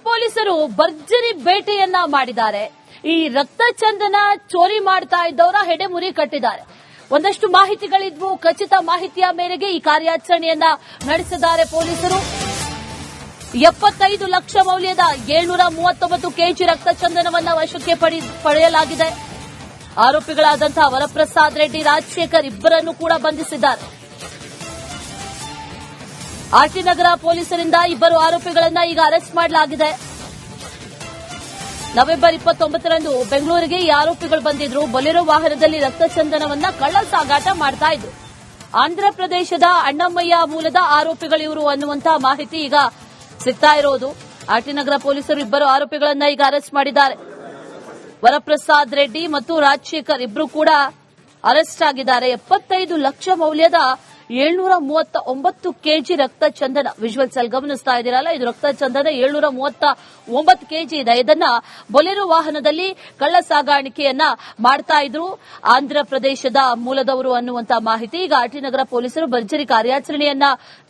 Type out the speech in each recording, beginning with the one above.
ಪೊಲೀಸರು ಭರ್ಜರಿ ಬೇಟೆಯನ್ನ ಮಾಡಿದ್ದಾರೆ. ಈ ರಕ್ತ ಚಂದನ ಚೋರಿ ಮಾಡ್ತಾ ಇದ್ದವರ ಹೆಡೆಮುರಿ ಕಟ್ಟಿದ್ದಾರೆ. ಒಂದಷ್ಟು ಮಾಹಿತಿಗಳಿದ್ವು. ಖಚಿತ ಮಾಹಿತಿಯ ಮೇರೆಗೆ ಈ ಕಾರ್ಯಾಚರಣೆಯನ್ನ ನಡೆಸಿದ್ದಾರೆ ಪೊಲೀಸರು. 75 ಲಕ್ಷ ಮೌಲ್ಯದ 739 ಕೆಜಿ ರಕ್ತ ಚಂದನವನ್ನ ವಶಕ್ಕೆ ಪಡೆಯಲಾಗಿದೆ. ಆರೋಪಿಗಳಾದಂತಹ ವರಪ್ರಸಾದ್ ರೆಡ್ಡಿ, ರಾಜಶೇಖರ್ ಇಬ್ಬರನ್ನು ಕೂಡ ಬಂಧಿಸಿದ್ದಾರೆ. ಆರ್ಟಿ ನಗರ ಪೊಲೀಸರಿಂದ ಇಬ್ಬರು ಆರೋಪಿಗಳನ್ನ ಈಗ ಅರೆಸ್ಟ್ ಮಾಡಲಾಗಿದೆ. ನವೆಂಬರ್ 29ರಂದು ಬೆಂಗಳೂರಿಗೆ ಈ ಆರೋಪಿಗಳು ಬಂದಿದ್ರು. ಬೊಲೆರೋ ವಾಹನದಲ್ಲಿ ರಕ್ತ ಚಂದನವನ್ನ ಕಳ್ಳ ಸಾಗಾಟ ಮಾಡ್ತಾ ಇದ್ರು. ಆಂಧ್ರಪ್ರದೇಶದ ಅಣ್ಣಮ್ಮಯ್ಯ ಮೂಲದ ಆರೋಪಿಗಳು ಇವರು ಅನ್ನುವಂತಹ ಮಾಹಿತಿ ಈಗ ಸಿಗ್ತಾ ಇರೋದು. ಆರ್ಟಿ ನಗರ ಪೊಲೀಸರು ಇಬ್ಬರು ಆರೋಪಿಗಳನ್ನ ಈಗ ಅರೆಸ್ಟ್ ಮಾಡಿದ್ದಾರೆ. ವರಪ್ರಸಾದ್ ರೆಡ್ಡಿ ಮತ್ತು ರಾಜಶೇಖರ್ ಇಬ್ಬರು ಕೂಡ ಅರೆಸ್ಟ್ ಆಗಿದ್ದಾರೆ. 75 ಲಕ್ಷ ಮೌಲ್ಯದ 739 ಕೆಜಿ ರಕ್ತ ಚಂದನ. ವಿಜುವಲ್ಸ್ ಅಲ್ಲಿ ಗಮನಿಸ್ತಾ ಇದ್ದೀರಲ್ಲ, ಇದು ರಕ್ತ ಚಂದನ 739 ಕೆಜಿ ಇದೆ. ಇದನ್ನ ಬೊಲೆರೋ ವಾಹನದಲ್ಲಿ ಕಳ್ಳ ಸಾಗಾಣಿಕೆಯನ್ನ ಮಾಡ್ತಾ ಇದ್ರು. ಆಂಧ್ರಪ್ರದೇಶದ ಮೂಲದವರು ಅನ್ನುವಂತಹ ಮಾಹಿತಿ. ಈಗ ಆರ್ಟಿ ನಗರ ಪೊಲೀಸರು ಭರ್ಜರಿ ಕಾರ್ಯಾಚರಣೆಯನ್ನ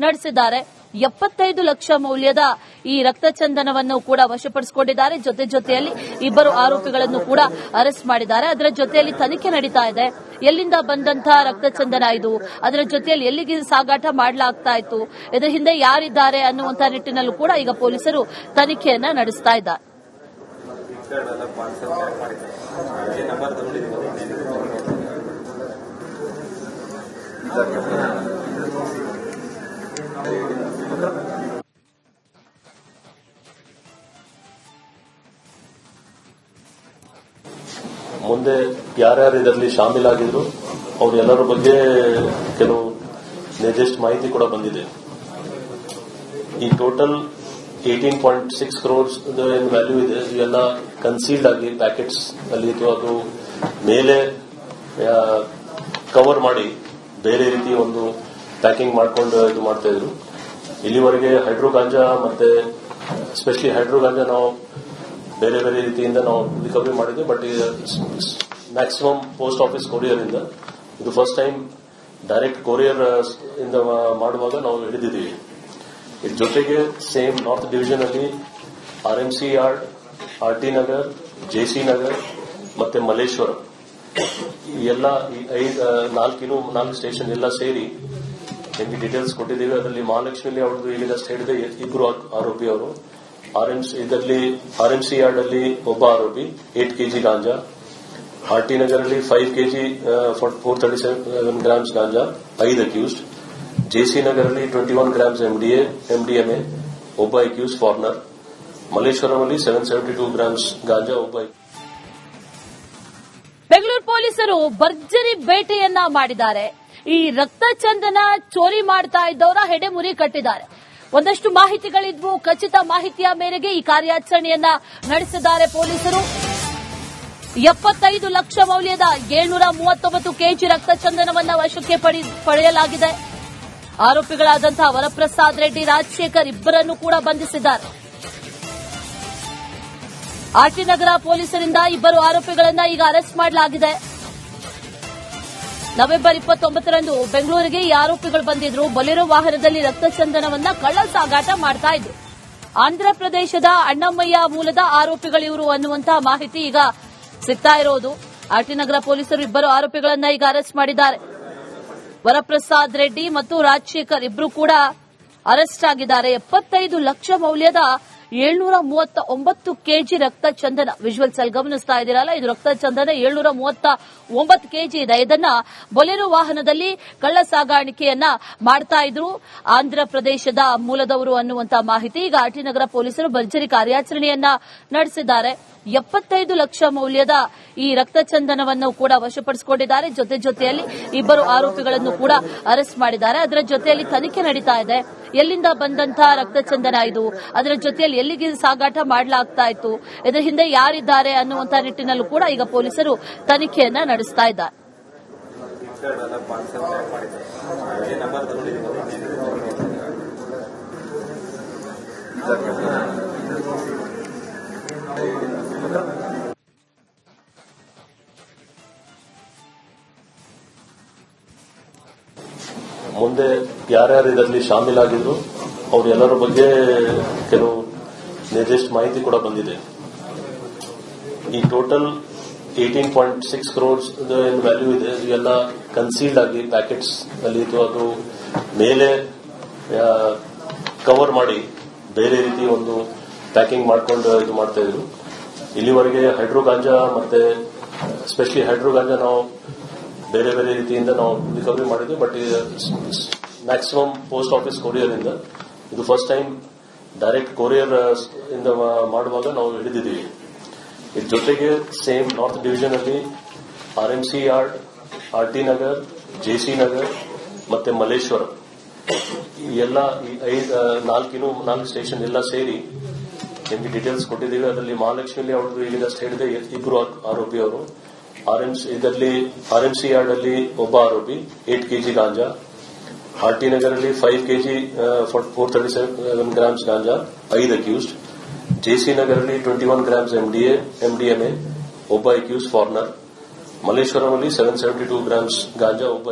ನಡೆಸಿದ್ದಾರೆ. 75 ಲಕ್ಷ ಮೌಲ್ಯದ ಈ ರಕ್ತ ಚಂದನವನ್ನು ಕೂಡ ವಶಪಡಿಸಿಕೊಂಡಿದ್ದಾರೆ. ಜೊತೆಯಲ್ಲಿ ಇಬ್ಬರು ಆರೋಪಿಗಳನ್ನು ಕೂಡ ಅರೆಸ್ಟ್ ಮಾಡಿದ್ದಾರೆ. ಅದರ ಜೊತೆಯಲ್ಲಿ ತನಿಖೆ ನಡೀತಾ ಇದೆ. ಎಲ್ಲಿಂದ ಬಂದಂತಹ ರಕ್ತ ಚಂದನ ಇದು, ಅದರ ಜೊತೆಯಲ್ಲಿ ಎಲ್ಲಿಗೆ ಸಾಗಾಟ ಮಾಡಲಾಗ್ತಾ ಇತ್ತು, ಇದರ ಹಿಂದೆ ಯಾರಿದ್ದಾರೆ ಅನ್ನುವಂತಹ ನಿಟ್ಟಿನಲ್ಲೂ ಕೂಡ ಈಗ ಪೊಲೀಸರು ತನಿಖೆಯನ್ನ ನಡೆಸ್ತಾ ಇದ್ದಾರೆ. ಮುಂದೆ ಯಾರ್ಯಾರು ಇದರಲ್ಲಿ ಶಾಮೀಲಾಗಿದ್ರು ಅವರೆಲ್ಲರ ಬಗ್ಗೆ ಕೆಲವು ನಿರ್ದಿಷ್ಟ ಮಾಹಿತಿ ಕೂಡ ಬಂದಿದೆ. ಈ ಟೋಟಲ್ 18.6 crores ಏನು ವ್ಯಾಲ್ಯೂ ಇದೆ, ಇವೆಲ್ಲ ಕನ್ಸೀಲ್ಡ್ ಆಗಿ ಪ್ಯಾಕೆಟ್ಸ್ ಅಲ್ಲಿ ಅದು ಮೇಲೆ ಕವರ್ ಮಾಡಿ ಬೇರೆ ರೀತಿ ಒಂದು ಪ್ಯಾಕಿಂಗ್ ಮಾಡ್ಕೊಂಡು ಇದು ಮಾಡ್ತಾ ಇದ್ರು. ಇಲ್ಲಿವರೆಗೆ ಹೈಡ್ರೋ ಗಾಂಜಾ ಮತ್ತೆ ಎಸ್ಪೆಷಲಿ ಹೈಡ್ರೋ ಗಾಂಜಾ ನಾವು ಬೇರೆ ಬೇರೆ ರೀತಿಯಿಂದ ನಾವು ರಿಕವರಿ ಮಾಡಿದ್ವಿ. But maximum post office courier ಇಂದ ಇದು ಫಸ್ಟ್ ಟೈಮ್ ಡೈರೆಕ್ಟ್ ಕೊರಿಯರ್ ಇಂದ ಮಾಡುವಾಗ ನಾವು ಹಿಡಿದಿದ್ದೀವಿ. ಇದ್ರ ಜೊತೆಗೆ ಸೇಮ್ ನಾರ್ತ್ ಡಿವಿಷನ್ ಅಲ್ಲಿ RMC yard, RT Nagar, JC Nagar ಮತ್ತೆ ಮಲ್ಲೇಶ್ವರ ಈ ಎಲ್ಲ 4 ಸ್ಟೇಷನ್ ಎಲ್ಲ ಸೇರಿ ನಿಮಗೆ ಡೀಟೇಲ್ಸ್ ಕೊಟ್ಟಿದ್ದೀವಿ. ಅದರಲ್ಲಿ ಮಹಾಲಕ್ಷ್ಮಿಲಿ ಅವ್ರದ್ದು ಈಗಷ್ಟೇ ಹೇಳಿದೆ ಇಬ್ಬರು ಆರೋಪಿ ಅವರು. RMC ಯಾರ್ಡ್ ಅಲ್ಲಿ ಒಬ್ಬ ಆರೋಪಿ 8 ಕೆಜಿ ಗಾಂಜಾ, ಆರ್ಟಿ ನಗರ್ ಅಲ್ಲಿ 5 ಕೆಜಿ 437 ಗ್ರಾಮ್ಸ್ ಗಾಂಜಾ 5 ಅಕ್ಯೂಸ್ಡ್, JC ನಗರ್ ಅಲ್ಲಿ 21 ಗ್ರಾಮ್ಸ್ MDMA ಒಬ್ಬ ಅಕ್ಯೂಸ್ ಫಾರ್ನರ್, ಮಲ್ಲೇಶ್ವರಂ ಅಲ್ಲಿ 772 ಗ್ರಾಮ್ಸ್ ಗಾಂಜಾ ಒಬ್ಬ. ಬೆಂಗಳೂರು ಪೊಲೀಸರು ಭರ್ಜರಿ ಬೇಟೆಯನ್ನ ಮಾಡಿದ್ದಾರೆ. ಈ ರಕ್ತ ಚಂದನ ಚೋರಿ ಮಾಡ್ತಾ ಇದ್ದವರ ಹೆಡೆಮುರಿ ಕಟ್ಟಿದ್ದಾರೆ. ಒಂದಷ್ಟು ಮಾಹಿತಿಗಳಿದ್ವು. ಖಚಿತ ಮಾಹಿತಿಯ ಮೇರೆಗೆ ಈ ಕಾರ್ಯಾಚರಣೆಯನ್ನ ನಡೆಸಿದ್ದಾರೆ ಪೊಲೀಸರು. 75 ಲಕ್ಷ ಮೌಲ್ಯದ 739 ಕೆಜಿ ರಕ್ತ ಚಂದನವನ್ನ ವಶಕ್ಕೆ ಪಡೆಯಲಾಗಿದೆ. ಆರೋಪಿಗಳಾದಂತಹ ವರಪ್ರಸಾದ್ ರೆಡ್ಡಿ, ರಾಜಶೇಖರ್ ಇಬ್ಬರನ್ನು ಕೂಡ ಬಂಧಿಸಿದ್ದಾರೆ. ಆರ್ಟಿ ನಗರ ಪೊಲೀಸರಿಂದ ಇಬ್ಬರು ಆರೋಪಿಗಳನ್ನ ಈಗ ಅರೆಸ್ಟ್ ಮಾಡಲಾಗಿದೆ. ನವೆಂಬರ್ 29ರಂದು ಬೆಂಗಳೂರಿಗೆ ಈ ಆರೋಪಿಗಳು ಬಂದಿದ್ರು. ಬೊಲೆರೋ ವಾಹನದಲ್ಲಿ ರಕ್ತ ಚಂದನವನ್ನ ಕಳ್ಳ ಸಾಗಾಟ ಮಾಡ್ತಾ ಇದ್ರು. ಆಂಧ್ರಪ್ರದೇಶದ ಅಣ್ಣಮ್ಮಯ್ಯ ಮೂಲದ ಆರೋಪಿಗಳು ಇವರು ಅನ್ನುವಂತಹ ಮಾಹಿತಿ ಈಗ ಸಿಗ್ತಾ ಇರೋದು. ಆರ್ಟಿ ನಗರ ಪೊಲೀಸರು ಇಬ್ಬರು ಆರೋಪಿಗಳನ್ನ ಈಗ ಅರೆಸ್ಟ್ ಮಾಡಿದ್ದಾರೆ. ವರಪ್ರಸಾದ್ ರೆಡ್ಡಿ ಮತ್ತು ರಾಜಶೇಖರ್ ಇಬ್ಬರು ಕೂಡ ಅರೆಸ್ಟ್ ಆಗಿದ್ದಾರೆ. 75 ಲಕ್ಷ ಮೌಲ್ಯದ 739 ಕೆಜಿ ರಕ್ತ ಚಂದನ. ವಿಜುವಲ್ಸ್ ಅಲ್ಲಿ ಗಮನಿಸ್ತಾ ಇದ್ದೀರಲ್ಲ, ಇದು ರಕ್ತ ಚಂದನ 739 ಕೆಜಿ ಇದೆ. ಇದನ್ನ ಬೊಲೆರೋ ವಾಹನದಲ್ಲಿ ಕಳ್ಳ ಸಾಗಾಣಿಕೆಯನ್ನ ಮಾಡ್ತಾ ಇದ್ರು. ಆಂಧ್ರಪ್ರದೇಶದ ಮೂಲದವರು ಅನ್ನುವಂತಹ ಮಾಹಿತಿ. ಈಗ ಆರ್ಟಿ ನಗರ ಪೊಲೀಸರು ಭರ್ಜರಿ ಕಾರ್ಯಾಚರಣೆಯನ್ನ ನಡೆಸಿದ್ದಾರೆ. 75 ಲಕ್ಷ ಮೌಲ್ಯದ ಈ ರಕ್ತ ಚಂದನವನ್ನು ಕೂಡ ವಶಪಡಿಸಿಕೊಂಡಿದ್ದಾರೆ. ಜೊತೆಯಲ್ಲಿ ಇಬ್ಬರು ಆರೋಪಿಗಳನ್ನು ಕೂಡ ಅರೆಸ್ಟ್ ಮಾಡಿದ್ದಾರೆ. ಅದರ ಜೊತೆಯಲ್ಲಿ ತನಿಖೆ ನಡೀತಾ ಇದೆ. ಎಲ್ಲಿಂದ ಬಂದಂತಹ ರಕ್ತ ಚಂದನ ಇದು, ಅದರ ಜೊತೆಯಲ್ಲಿ ಎಲ್ಲಿಗೆ ಸಾಗಾಟ ಮಾಡಲಾಗ್ತಾ ಇತ್ತು, ಇದರ ಹಿಂದೆ ಯಾರಿದ್ದಾರೆ ಅನ್ನುವಂತಹ ನಿಟ್ಟಿನಲ್ಲೂ ಕೂಡ ಈಗ ಪೊಲೀಸರು ತನಿಖೆಯನ್ನ ನಡೆಸ್ತಾ ಇದ್ದಾರೆ. ಮುಂದೆ ಯಾರ್ಯಾರು ಇದರಲ್ಲಿ ಶಾಮೀಲಾಗಿದ್ರು ಅವರೆಲ್ಲರ ಬಗ್ಗೆ ಕೆಲವು ನಿರ್ದಿಷ್ಟ ಮಾಹಿತಿ ಕೂಡ ಬಂದಿದೆ. ಈ ಟೋಟಲ್ 18.6 crores ಏನು ವ್ಯಾಲ್ಯೂ ಇದೆ ಇವೆಲ್ಲ ಕನ್ಸೀಲ್ಡ್ ಆಗಿ ಪ್ಯಾಕೆಟ್ಸ್ ಅಲ್ಲಿ ಅದು ಮೇಲೆ ಕವರ್ ಮಾಡಿ ಬೇರೆ ರೀತಿ ಒಂದು ಪ್ಯಾಕಿಂಗ್ ಮಾಡ್ಕೊಂಡು ಇದು ಮಾಡ್ತಾ ಇದ್ರು. ಇಲ್ಲಿವರೆಗೆ ಹೈಡ್ರೋ ಗಾಂಜಾ ಮತ್ತೆ ಸ್ಪೆಷಲಿ ಹೈಡ್ರೋ ಗಾಂಜಾ ನಾವು ಬೇರೆ ಬೇರೆ ರೀತಿಯಿಂದ ನಾವು ರಿಕವರಿ ಮಾಡಿದ್ವಿ. But maximum post office courier ಇಂದ ಇದು ಫಸ್ಟ್ ಟೈಮ್ ಡೈರೆಕ್ಟ್ ಕೊರಿಯರ್ ಇಂದ ಮಾಡುವಾಗ ನಾವು ಹಿಡಿದಿದ್ದೀವಿ. ಇದ್ರ ಜೊತೆಗೆ ಸೇಮ್ ನಾರ್ತ್ ಡಿವಿಷನ್ ಅಲ್ಲಿ RMC yard, RT Nagar, JC Nagar ಮತ್ತೆ ಮಲ್ಲೇಶ್ವರ ಈ ಎಲ್ಲ ನಾಲ್ಕು ಸ್ಟೇಷನ್ ಎಲ್ಲ ಸೇರಿ ನಿಮಗೆ ಡೀಟೇಲ್ಸ್ ಕೊಟ್ಟಿದ್ದೀವಿ. ಅದರಲ್ಲಿ ಮಹಾಲಕ್ಷ್ಮಿಯಲ್ಲಿ ಅವ್ರದ್ದು ಈಗಷ್ಟೇ ಹೇಳಿದೆ 2 ಆರೋಪಿ ಅವರು. ಇದರಲ್ಲಿ ಆರ್ಎಂಸಿ ಯಾರ್ಡ್ ಅಲ್ಲಿ ಒಬ್ಬ ಆರೋಪಿ 8 kg ಗಾಂಜಾ, ಆರ್ಟಿ ನಗರ್ ಅಲ್ಲಿ 5 kg 437 grams ಗಾಂಜಾ 5 ಅಕ್ಯೂಸ್ಡ್, ಜೆಸಿ ನಗರ್ ಅಲ್ಲಿ 21 grams MDMA ಒಬ್ಬ ಅಕ್ಯೂಸ್ಡ್ ಫಾರಿನರ್, ಮಲ್ಲೇಶ್ವರಂ ಅಲ್ಲಿ 772 grams ಗಾಂಜಾ ಒಬ್ಬ.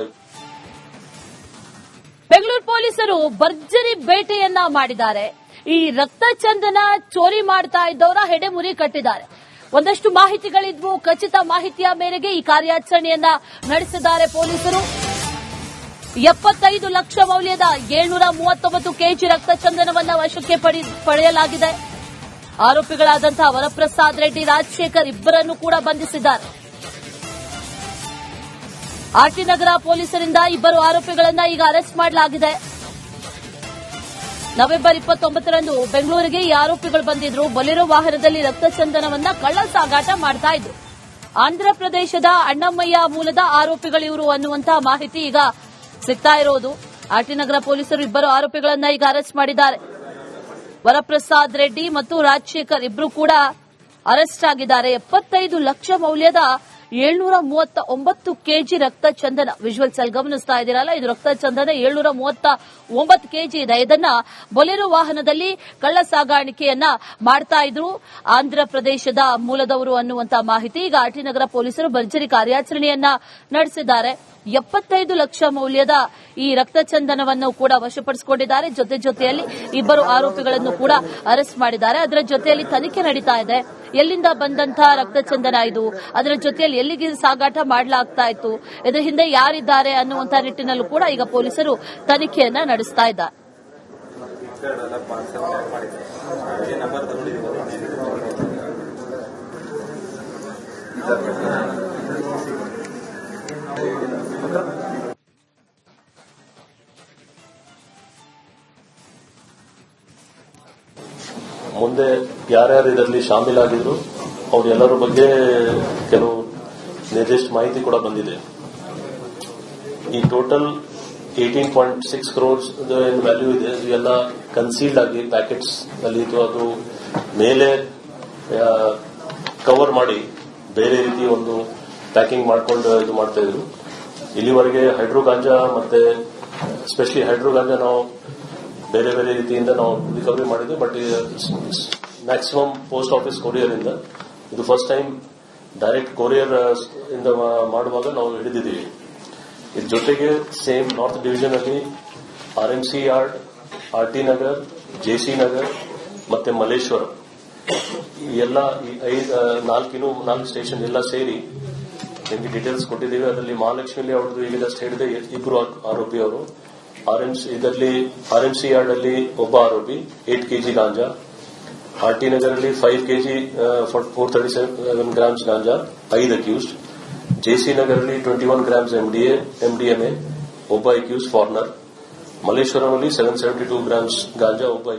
ಬೆಂಗಳೂರು ಪೊಲೀಸರು ಭರ್ಜರಿ ಬೇಟೆಯನ್ನ ಮಾಡಿದ್ದಾರೆ. ಈ ರಕ್ತ ಚಂದನ ಚೋರಿ ಮಾಡ್ತಾ ಇದ್ದವರ ಹೆಡೆಮುರಿ ಕಟ್ಟಿದ್ದಾರೆ. ಒಂದಷ್ಟು ಮಾಹಿತಿಗಳಿದ್ವು. ಖಚಿತ ಮಾಹಿತಿಯ ಮೇರೆಗೆ ಈ ಕಾರ್ಯಾಚರಣೆಯನ್ನ ನಡೆಸಿದ್ದಾರೆ ಪೊಲೀಸರು. 75 ಲಕ್ಷ ಮೌಲ್ಯದ 739 kg ರಕ್ತ ಚಂದನವನ್ನ ವಶಕ್ಕೆ ಪಡೆಯಲಾಗಿದೆ. ಆರೋಪಿಗಳಾದಂತಹ ವರಪ್ರಸಾದ್ ರೆಡ್ಡಿ, ರಾಜಶೇಖರ್ ಇಬ್ಬರನ್ನು ಕೂಡ ಬಂಧಿಸಿದ್ದಾರೆ. ಆರ್ಟಿ ನಗರ ಪೊಲೀಸರಿಂದ ಇಬ್ಬರು ಆರೋಪಿಗಳನ್ನ ಈಗ ಅರೆಸ್ಟ್ ಮಾಡಲಾಗಿದೆ. ನವೆಂಬರ್ 29ರಂದು ಬೆಂಗಳೂರಿಗೆ ಈ ಆರೋಪಿಗಳು ಬಂದಿದ್ರು. ಬೊಲೆರೋ ವಾಹನದಲ್ಲಿ ರಕ್ತ ಚಂದನವನ್ನ ಕಳ್ಳ ಸಾಗಾಟ ಮಾಡ್ತಾ ಇದ್ರು. ಆಂಧ್ರಪ್ರದೇಶದ ಅಣ್ಣಮ್ಮಯ್ಯ ಮೂಲದ ಆರೋಪಿಗಳು ಇವರು ಅನ್ನುವಂತಹ ಮಾಹಿತಿ ಈಗ ಸಿಗ್ತಾ ಇರೋದು. ಆರ್ಟಿ ನಗರ ಪೊಲೀಸರು ಇಬ್ಬರು ಆರೋಪಿಗಳನ್ನ ಈಗ ಅರೆಸ್ಟ್ ಮಾಡಿದ್ದಾರೆ. ವರಪ್ರಸಾದ್ ರೆಡ್ಡಿ ಮತ್ತು ರಾಜಶೇಖರ್ ಇಬ್ಬರು ಕೂಡ ಅರೆಸ್ಟ್ ಆಗಿದ್ದಾರೆ. 75 ಲಕ್ಷ ಮೌಲ್ಯದ 739 kg ರಕ್ತ ಚಂದನ. ವಿಜುವಲ್ಸ್ ಅಲ್ಲಿ ಗಮನಿಸ್ತಾ ಇದ್ದೀರಲ್ಲ, ಇದು ರಕ್ತ ಚಂದನ 739 kg ಇದೆ. ಇದನ್ನ ಬೊಲೆರೋ ವಾಹನದಲ್ಲಿ ಕಳ್ಳ ಸಾಗಾಣಿಕೆಯನ್ನ ಮಾಡ್ತಾ ಇದ್ರು. ಆಂಧ್ರಪ್ರದೇಶದ ಮೂಲದವರು ಅನ್ನುವಂತ ಮಾಹಿತಿ. ಈಗ ಆರ್ಟಿ ನಗರ ಪೊಲೀಸರು ಭರ್ಜರಿ ಕಾರ್ಯಾಚರಣೆಯನ್ನ ನಡೆಸಿದ್ದಾರೆ. 75 ಲಕ್ಷ ಮೌಲ್ಯದ ಈ ರಕ್ತ ಚಂದನವನ್ನು ಕೂಡ ವಶಪಡಿಸಿಕೊಂಡಿದ್ದಾರೆ. ಜೊತೆಯಲ್ಲಿ ಇಬ್ಬರು ಆರೋಪಿಗಳನ್ನು ಕೂಡ ಅರೆಸ್ಟ್ ಮಾಡಿದ್ದಾರೆ. ಅದರ ಜೊತೆಯಲ್ಲಿ ತನಿಖೆ ನಡೀತಾ ಇದೆ. ಎಲ್ಲಿಂದ ಬಂದಂತಹ ರಕ್ತ ಚಂದನ ಇದು, ಅದರ ಜೊತೆಯಲ್ಲಿ ಎಲ್ಲಿಗೆ ಸಾಗಾಟ ಮಾಡಲಾಗ್ತಾ ಇತ್ತು, ಇದರ ಹಿಂದೆ ಯಾರಿದ್ದಾರೆ ಅನ್ನುವಂತ ನಿಟ್ಟಿನಲ್ಲೂ ಕೂಡ ಈಗ ಪೊಲೀಸರು ತನಿಖೆಯನ್ನ ನಡೆಸ್ತಾ ಇದ್ದಾರೆ. ಮುಂದೆ ಯಾರ್ಯಾರು ಇದರಲ್ಲಿ ಶಾಮೀಲಾಗಿದ್ರು ಅವರೆಲ್ಲರ ಬಗ್ಗೆ ಕೆಲವು ನಿರ್ದಿಷ್ಟ ಮಾಹಿತಿ ಕೂಡ ಬಂದಿದೆ. ಈ ಟೋಟಲ್ 18.6 crores ಏನು ವ್ಯಾಲ್ಯೂ ಇದೆ ಇವೆಲ್ಲ ಕನ್ಸೀಲ್ಡ್ ಆಗಿ ಪ್ಯಾಕೆಟ್ಸ್ ಅಲ್ಲಿ ಅದು ಮೇಲೆ ಕವರ್ ಮಾಡಿ ಬೇರೆ ರೀತಿ ಒಂದು ಪ್ಯಾಕಿಂಗ್ ಮಾಡ್ಕೊಂಡು ಇದು ಮಾಡ್ತಾ ಇದ್ರು. ಇಲ್ಲಿವರೆಗೆ ಹೈಡ್ರೋ ಗಾಂಜಾ ಮತ್ತೆ ಸ್ಪೆಷಲಿ ಹೈಡ್ರೋ ಗಾಂಜಾ ನಾವು ಬೇರೆ ಬೇರೆ ರೀತಿಯಿಂದ ನಾವು ರಿಕವರಿ ಮಾಡಿದ್ವಿ. But maximum post office courier ಇಂದ ಇದು ಫಸ್ಟ್ ಟೈಮ್ ಡೈರೆಕ್ಟ್ ಕೊರಿಯರ್ ಇಂದ ಮಾಡುವಾಗ ನಾವು ಹಿಡಿದಿದ್ದೀವಿ. ಇದ್ರ ಜೊತೆಗೆ ಸೇಮ್ ನಾರ್ತ್ ಡಿವಿಷನ್ ಅಲ್ಲಿ RMC yard, RT Nagar, JC Nagar ಮತ್ತೆ ಮಲ್ಲೇಶ್ವರ ಈ ಎಲ್ಲ ನಾಲ್ಕು ಸ್ಟೇಷನ್ ಎಲ್ಲ ಸೇರಿ ನಿಮಗೆ ಡೀಟೇಲ್ಸ್ ಕೊಟ್ಟಿದ್ದೀವಿ. ಅದರಲ್ಲಿ ಮಹಾಲಕ್ಷ್ಮಿಯಲ್ಲಿ ಅವ್ರದ್ದು ಈಗಷ್ಟೇ ಹೇಳಿದೆ 2 ಆರೋಪಿ ಅವರು. ಇದರಲ್ಲಿ ಆರ್ಎಂಸಿ ಯಾರ್ಡ್ ಅಲ್ಲಿ ಒಬ್ಬ ಆರೋಪಿ 8 kg ಗಾಂಜಾ, ಆರ್ಟಿ ನಗರ್ ಅಲ್ಲಿ 5 kg 437 grams ಗಾಂಜಾ 5 ಅಕ್ಯೂಸ್ಡ್, ಜೆಸಿ ನಗರ್ ಅಲ್ಲಿ 21 grams MDMA ಒಬ್ಬ ಅಕ್ಯೂಸ್ಡ್ ಫಾರಿನರ್, ಮಲ್ಲೇಶ್ವರಂ ಅಲ್ಲಿ 772 grams ಗಾಂಜಾ ಒಬ್ಬ